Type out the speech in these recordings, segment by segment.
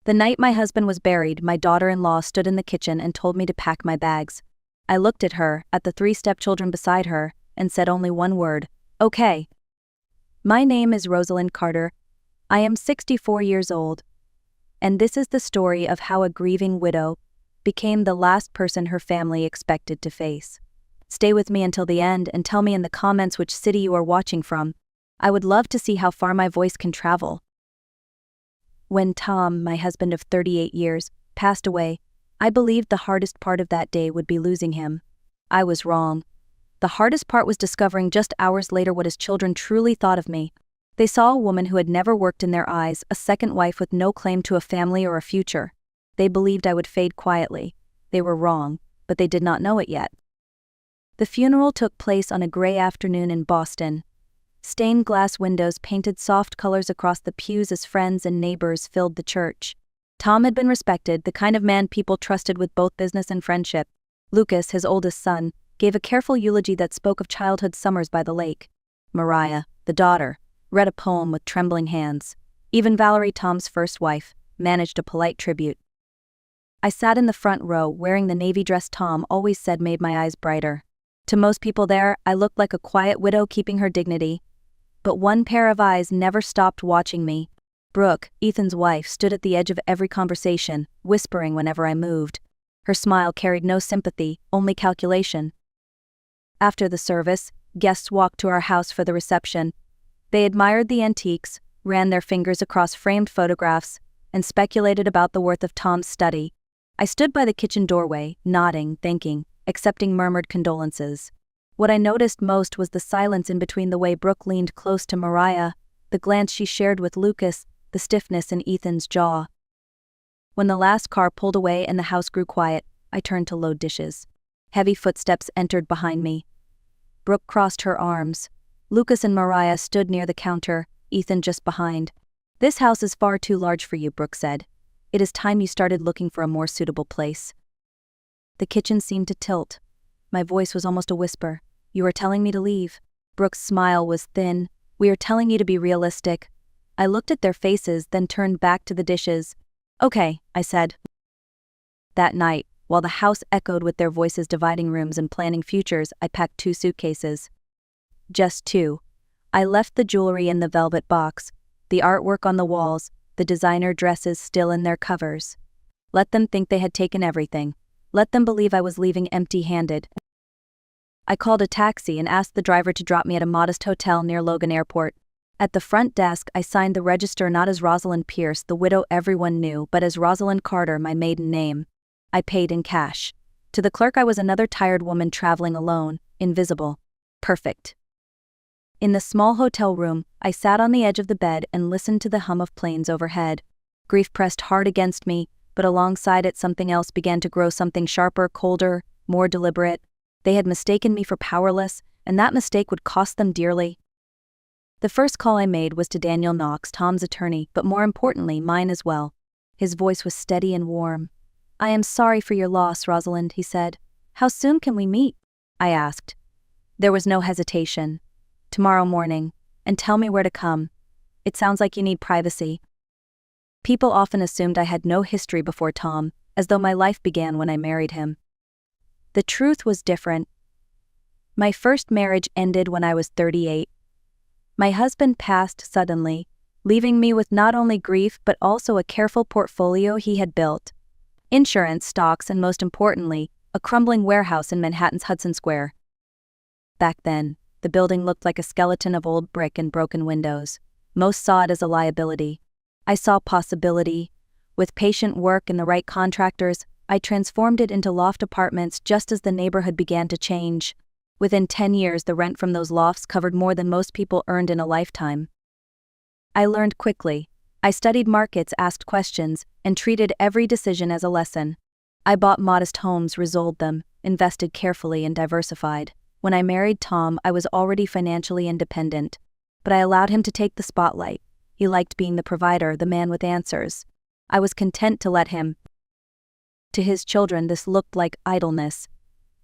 The night my husband was buried, my daughter-in-law stood in the kitchen and told me to pack my bags. I looked at her, at the 3 stepchildren beside her, and said only one word: okay. My name is Rosalind Carter. I am 64 years old. And this is the story of how a grieving widow became the last person her family expected to face. Stay with me until the end and tell me in the comments which city you are watching from. I would love to see how far my voice can travel. When Tom, my husband of 38 years, passed away, I believed the hardest part of that day would be losing him. I was wrong. The hardest part was discovering just hours later what his children truly thought of me. They saw a woman who had never worked in their eyes, a second wife with no claim to a family or a future. They believed I would fade quietly. They were wrong, but they did not know it yet. The funeral took place on a gray afternoon in Boston. Stained glass windows painted soft colors across the pews as friends and neighbors filled the church. Tom had been respected, the kind of man people trusted with both business and friendship. Lucas, his oldest son, gave a careful eulogy that spoke of childhood summers by the lake. Mariah, the daughter, read a poem with trembling hands. Even Valerie, Tom's first wife, managed a polite tribute. I sat in the front row, wearing the navy dress Tom always said made my eyes brighter. To most people there, I looked like a quiet widow keeping her dignity. But one pair of eyes never stopped watching me. Brooke, Ethan's wife, stood at the edge of every conversation, whispering whenever I moved. Her smile carried no sympathy, only calculation. After the service, guests walked to our house for the reception. They admired the antiques, ran their fingers across framed photographs, and speculated about the worth of Tom's study. I stood by the kitchen doorway, nodding, thanking, accepting murmured condolences. What I noticed most was the silence in between, the way Brooke leaned close to Mariah, the glance she shared with Lucas, the stiffness in Ethan's jaw. When the last car pulled away and the house grew quiet, I turned to load dishes. Heavy footsteps entered behind me. Brooke crossed her arms. Lucas and Mariah stood near the counter, Ethan just behind. "This house is far too large for you," Brooke said. "It is time you started looking for a more suitable place." The kitchen seemed to tilt. My voice was almost a whisper. "You are telling me to leave?" Brooke's smile was thin. "We are telling you to be realistic." I looked at their faces, then turned back to the dishes. "Okay," I said. That night, while the house echoed with their voices dividing rooms and planning futures, I packed 2 suitcases. Just 2. I left the jewelry in the velvet box, the artwork on the walls, the designer dresses still in their covers. Let them think they had taken everything. Let them believe I was leaving empty-handed. I called a taxi and asked the driver to drop me at a modest hotel near Logan Airport. At the front desk, I signed the register not as Rosalind Pierce, the widow everyone knew, but as Rosalind Carter, my maiden name. I paid in cash. To the clerk, I was another tired woman traveling alone, invisible. Perfect. In the small hotel room, I sat on the edge of the bed and listened to the hum of planes overhead. Grief pressed hard against me, but alongside it something else began to grow, something sharper, colder, more deliberate. They had mistaken me for powerless, and that mistake would cost them dearly. The first call I made was to Daniel Knox, Tom's attorney, but more importantly, mine as well. His voice was steady and warm. "I am sorry for your loss, Rosalind," he said. "How soon can we meet?" I asked. There was no hesitation. "Tomorrow morning, and tell me where to come. It sounds like you need privacy." People often assumed I had no history before Tom, as though my life began when I married him. The truth was different. My first marriage ended when I was 38. My husband passed suddenly, leaving me with not only grief but also a careful portfolio he had built. Insurance, stocks, and most importantly, a crumbling warehouse in Manhattan's Hudson Square. Back then, the building looked like a skeleton of old brick and broken windows. Most saw it as a liability. I saw possibility. With patient work and the right contractors, I transformed it into loft apartments just as the neighborhood began to change. Within 10 years, the rent from those lofts covered more than most people earned in a lifetime. I learned quickly. I studied markets, asked questions, and treated every decision as a lesson. I bought modest homes, resold them, invested carefully, and diversified. When I married Tom, I was already financially independent. But I allowed him to take the spotlight. He liked being the provider, the man with answers. I was content to let him. To his children, this looked like idleness.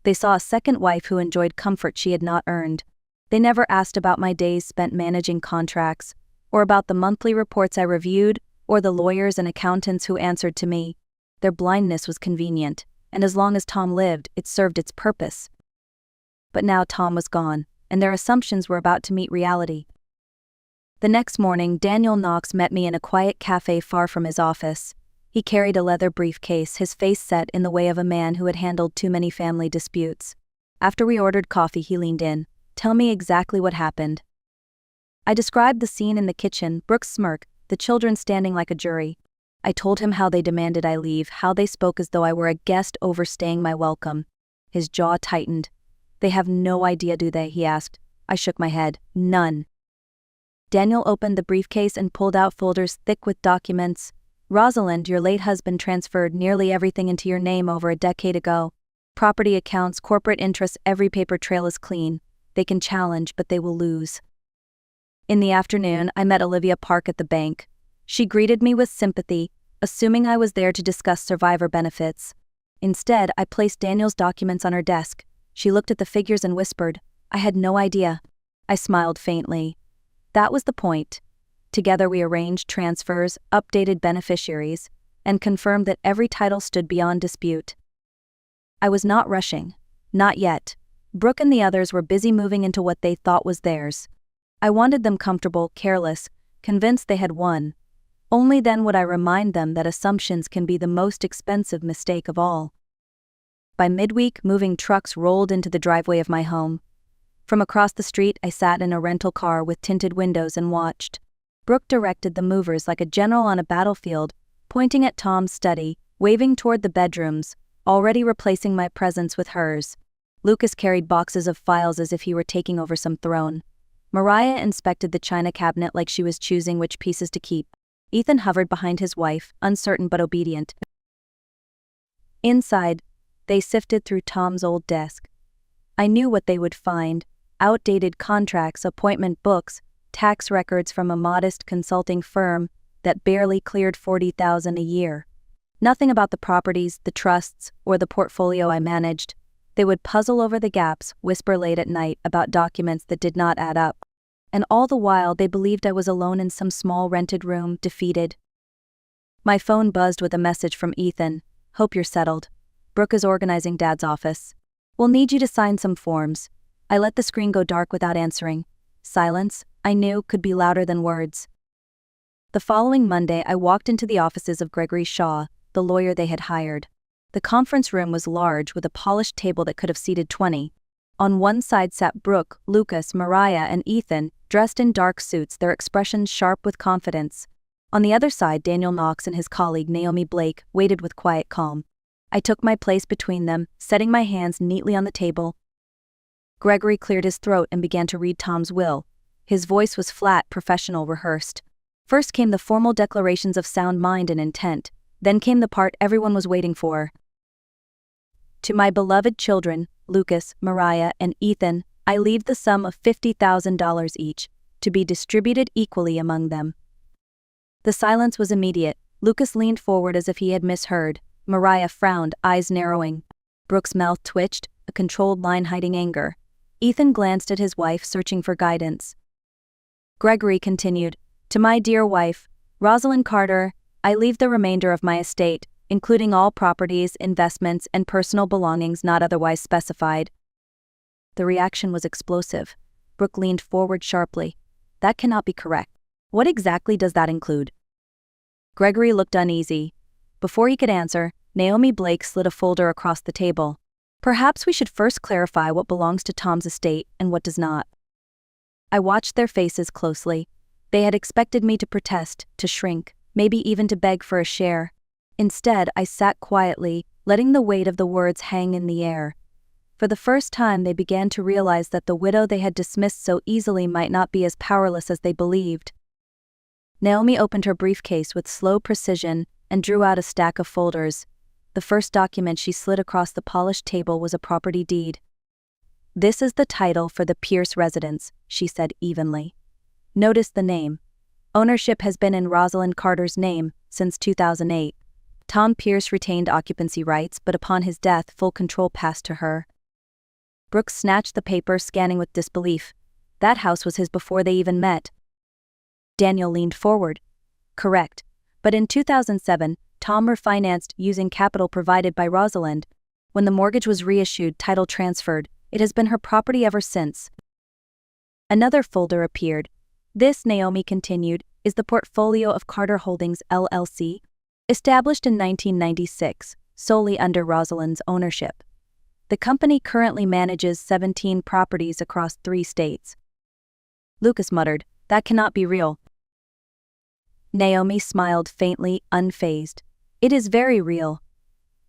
They saw a second wife who enjoyed comfort she had not earned. They never asked about my days spent managing contracts, or about the monthly reports I reviewed, or the lawyers and accountants who answered to me. Their blindness was convenient, and as long as Tom lived, it served its purpose. But now Tom was gone, and their assumptions were about to meet reality. The next morning, Daniel Knox met me in a quiet cafe far from his office. He carried a leather briefcase, his face set in the way of a man who had handled too many family disputes. After we ordered coffee, he leaned in. "Tell me exactly what happened." I described the scene in the kitchen, Brooke's smirk, the children standing like a jury. I told him how they demanded I leave, how they spoke as though I were a guest overstaying my welcome. His jaw tightened. "They have no idea, do they?" he asked. I shook my head. "None." Daniel opened the briefcase and pulled out folders thick with documents. "Rosalind, your late husband transferred nearly everything into your name over a decade ago. Property accounts, corporate interests, every paper trail is clean. They can challenge, but they will lose." In the afternoon, I met Olivia Park at the bank. She greeted me with sympathy, assuming I was there to discuss survivor benefits. Instead, I placed Daniel's documents on her desk. She looked at the figures and whispered, "I had no idea." I smiled faintly. That was the point. Together we arranged transfers, updated beneficiaries, and confirmed that every title stood beyond dispute. I was not rushing. Not yet. Brooke and the others were busy moving into what they thought was theirs. I wanted them comfortable, careless, convinced they had won. Only then would I remind them that assumptions can be the most expensive mistake of all. By midweek, moving trucks rolled into the driveway of my home. From across the street, I sat in a rental car with tinted windows and watched. Brooke directed the movers like a general on a battlefield, pointing at Tom's study, waving toward the bedrooms, already replacing my presence with hers. Lucas carried boxes of files as if he were taking over some throne. Mariah inspected the china cabinet like she was choosing which pieces to keep. Ethan hovered behind his wife, uncertain but obedient. Inside, they sifted through Tom's old desk. I knew what they would find: outdated contracts, appointment books, tax records from a modest consulting firm that barely cleared $40,000 a year. Nothing about the properties, the trusts, or the portfolio I managed. They would puzzle over the gaps, whisper late at night about documents that did not add up. And all the while they believed I was alone in some small rented room, defeated. My phone buzzed with a message from Ethan. "Hope you're settled. Brooke is organizing Dad's office. We'll need you to sign some forms." I let the screen go dark without answering. Silence, I knew, could be louder than words. The following Monday, I walked into the offices of Gregory Shaw, the lawyer they had hired. The conference room was large, with a polished table that could have seated 20. On one side sat Brooke, Lucas, Mariah, and Ethan, dressed in dark suits, their expressions sharp with confidence. On the other side, Daniel Knox and his colleague Naomi Blake waited with quiet calm. I took my place between them, setting my hands neatly on the table. Gregory cleared his throat and began to read Tom's will. His voice was flat, professional, rehearsed. First came the formal declarations of sound mind and intent. Then came the part everyone was waiting for. "To my beloved children, Lucas, Mariah, and Ethan, I leave the sum of $50,000 each, to be distributed equally among them." The silence was immediate. Lucas leaned forward as if he had misheard. Mariah frowned, eyes narrowing. Brooke's mouth twitched, a controlled line hiding anger. Ethan glanced at his wife, searching for guidance. Gregory continued, "To my dear wife, Rosalind Carter, I leave the remainder of my estate, including all properties, investments, and personal belongings not otherwise specified." The reaction was explosive. Brooke leaned forward sharply. "That cannot be correct. What exactly does that include?" Gregory looked uneasy. Before he could answer, Naomi Blake slid a folder across the table. "Perhaps we should first clarify what belongs to Tom's estate and what does not." I watched their faces closely. They had expected me to protest, to shrink, maybe even to beg for a share. Instead, I sat quietly, letting the weight of the words hang in the air. For the first time, they began to realize that the widow they had dismissed so easily might not be as powerless as they believed. Naomi opened her briefcase with slow precision and drew out a stack of folders. The first document she slid across the polished table was a property deed. "This is the title for the Pierce residence," she said evenly. "Notice the name. Ownership has been in Rosalind Carter's name since 2008. Tom Pierce retained occupancy rights, but upon his death, full control passed to her." Brooke snatched the paper, scanning with disbelief. That house was his before they even met. Daniel leaned forward. "Correct. But in 2007, Tom refinanced using capital provided by Rosalind. When the mortgage was reissued, title transferred, it has been her property ever since. Another folder appeared. This, Naomi continued, is the portfolio of Carter Holdings LLC, established in 1996, solely under Rosalind's ownership. The company currently manages 17 properties across 3 states. Lucas muttered, "That cannot be real." Naomi smiled faintly, unfazed. "It is very real.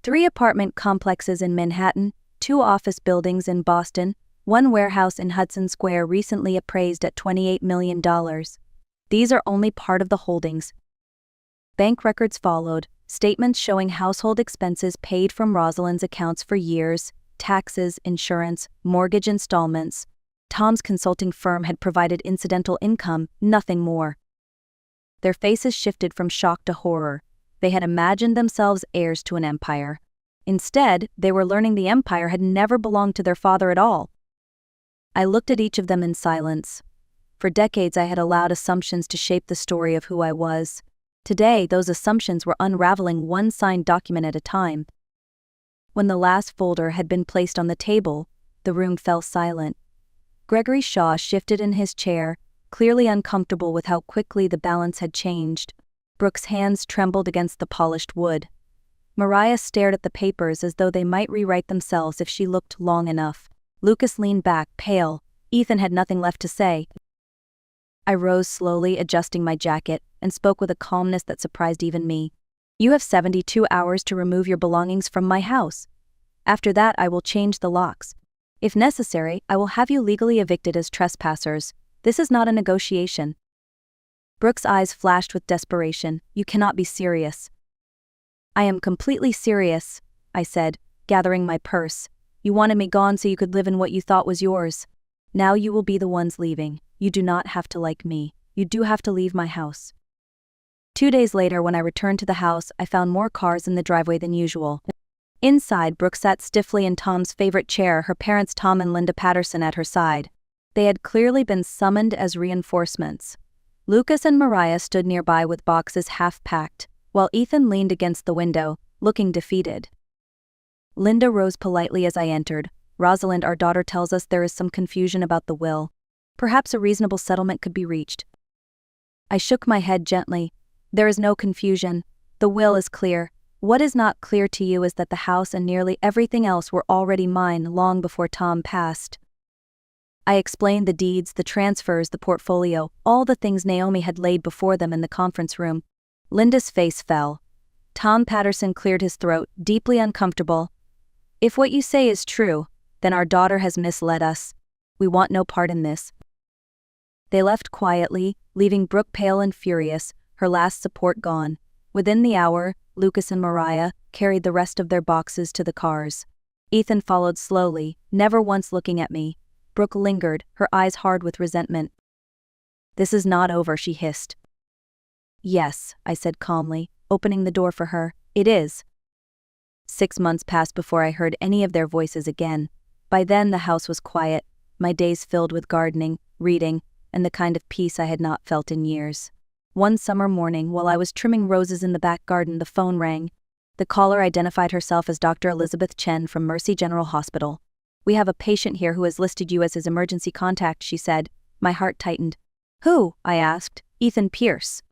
3 apartment complexes in Manhattan, 2 office buildings in Boston, 1 warehouse in Hudson Square recently appraised at $28 million. These are only part of the holdings." Bank records followed, statements showing household expenses paid from Rosalind's accounts for years, taxes, insurance, mortgage installments. Tom's consulting firm had provided incidental income, nothing more. Their faces shifted from shock to horror. They had imagined themselves heirs to an empire. Instead, they were learning the empire had never belonged to their father at all. I looked at each of them in silence. For decades I had allowed assumptions to shape the story of who I was. Today, those assumptions were unraveling one signed document at a time. When the last folder had been placed on the table, the room fell silent. Gregory Shaw shifted in his chair, clearly uncomfortable with how quickly the balance had changed. Brooke's hands trembled against the polished wood. Mariah stared at the papers as though they might rewrite themselves if she looked long enough. Lucas leaned back, pale. Ethan had nothing left to say. I rose slowly, adjusting my jacket, and spoke with a calmness that surprised even me. "You have 72 hours to remove your belongings from my house. After that, I will change the locks. If necessary, I will have you legally evicted as trespassers. This is not a negotiation." Brooke's eyes flashed with desperation. "You cannot be serious." "I am completely serious," I said, gathering my purse. "You wanted me gone so you could live in what you thought was yours. Now you will be the ones leaving. You do not have to like me. You do have to leave my house." 2 days later, when I returned to the house, I found more cars in the driveway than usual. Inside, Brooke sat stiffly in Tom's favorite chair, her parents Tom and Linda Patterson at her side. They had clearly been summoned as reinforcements. Lucas and Mariah stood nearby with boxes half-packed, while Ethan leaned against the window, looking defeated. Linda rose politely as I entered. "Rosalind, our daughter tells us there is some confusion about the will. Perhaps a reasonable settlement could be reached." I shook my head gently. "There is no confusion. The will is clear. What is not clear to you is that the house and nearly everything else were already mine long before Tom passed." I explained the deeds, the transfers, the portfolio, all the things Naomi had laid before them in the conference room. Linda's face fell. Tom Patterson cleared his throat, deeply uncomfortable. "If what you say is true, then our daughter has misled us. We want no part in this." They left quietly, leaving Brooke pale and furious, her last support gone. Within the hour, Lucas and Mariah carried the rest of their boxes to the cars. Ethan followed slowly, never once looking at me. Brooke lingered, her eyes hard with resentment. "This is not over," she hissed. "Yes," I said calmly, opening the door for her. "It is." 6 months passed before I heard any of their voices again. By then the house was quiet, my days filled with gardening, reading, and the kind of peace I had not felt in years. One summer morning, while I was trimming roses in the back garden, the phone rang. The caller identified herself as Dr. Elizabeth Chen from Mercy General Hospital. "We have a patient here who has listed you as his emergency contact," she said. My heart tightened. "Who?" I asked. "Ethan Pierce."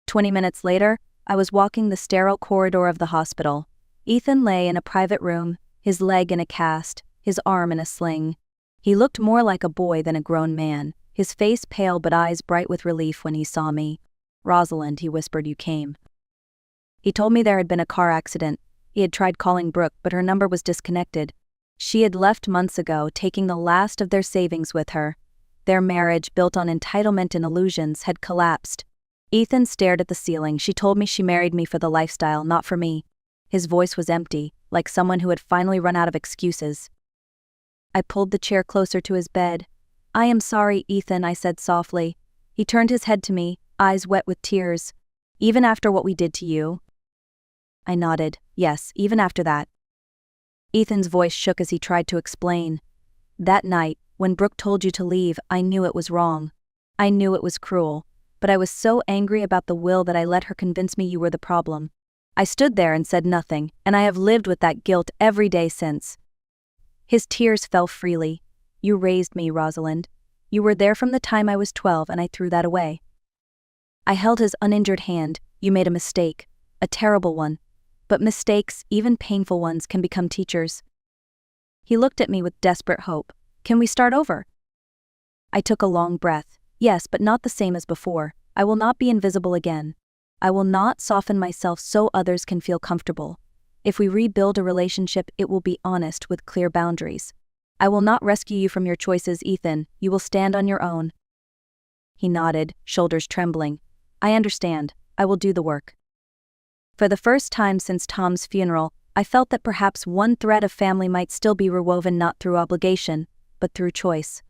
20 minutes later, I was walking the sterile corridor of the hospital. Ethan lay in a private room, his leg in a cast, his arm in a sling. He looked more like a boy than a grown man, his face pale but eyes bright with relief when he saw me. "Rosalind," he whispered, "you came." He told me there had been a car accident. He had tried calling Brooke, but her number was disconnected. She had left months ago, taking the last of their savings with her. Their marriage, built on entitlement and illusions, had collapsed. Ethan stared at the ceiling. "She told me she married me for the lifestyle, not for me." His voice was empty, like someone who had finally run out of excuses. I pulled the chair closer to his bed. "I am sorry, Ethan," I said softly. He turned his head to me, eyes wet with tears. "Even after what we did to you?" I nodded. "Yes, even after that." Ethan's voice shook as he tried to explain. "That night, when Brooke told you to leave, I knew it was wrong. I knew it was cruel. but I was so angry about the will that I let her convince me you were the problem. I stood there and said nothing, and I have lived with that guilt every day since." His tears fell freely. "You raised me, Rosalind. You were there from the time I was 12, and I threw that away." I held his uninjured hand. "You made a mistake, a terrible one. But mistakes, even painful ones, can become teachers." He looked at me with desperate hope. "Can we start over?" I took a long breath. "Yes, but not the same as before. I will not be invisible again. I will not soften myself so others can feel comfortable. If we rebuild a relationship, it will be honest with clear boundaries. I will not rescue you from your choices, Ethan. You will stand on your own." He nodded, shoulders trembling. "I understand. I will do the work." For the first time since Tom's funeral, I felt that perhaps one thread of family might still be rewoven not through obligation, but through choice.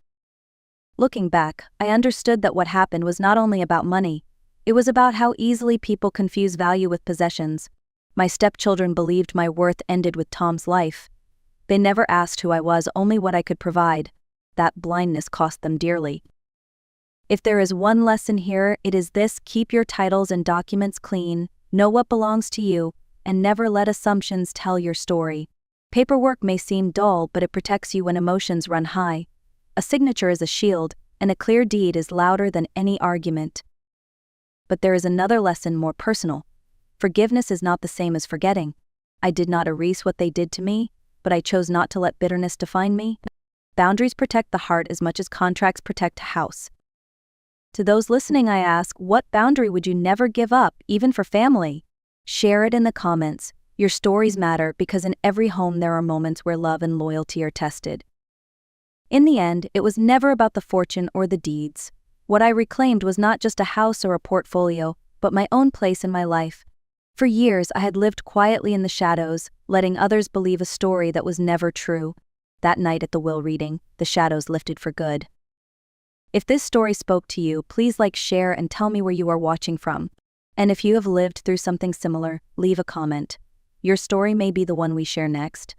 Looking back, I understood that what happened was not only about money. It was about how easily people confuse value with possessions. My stepchildren believed my worth ended with Tom's life. They never asked who I was, only what I could provide. That blindness cost them dearly. If there is one lesson here, it is this: keep your titles and documents clean, know what belongs to you, and never let assumptions tell your story. Paperwork may seem dull, but it protects you when emotions run high. A signature is a shield, and a clear deed is louder than any argument. But there is another lesson more personal. Forgiveness is not the same as forgetting. I did not erase what they did to me, but I chose not to let bitterness define me. Boundaries protect the heart as much as contracts protect a house. To those listening, I ask, what boundary would you never give up, even for family? Share it in the comments. Your stories matter, because in every home there are moments where love and loyalty are tested. In the end, it was never about the fortune or the deeds. What I reclaimed was not just a house or a portfolio, but my own place in my life. For years, I had lived quietly in the shadows, letting others believe a story that was never true. That night at the will reading, the shadows lifted for good. If this story spoke to you, please like, share, and tell me where you are watching from. And if you have lived through something similar, leave a comment. Your story may be the one we share next.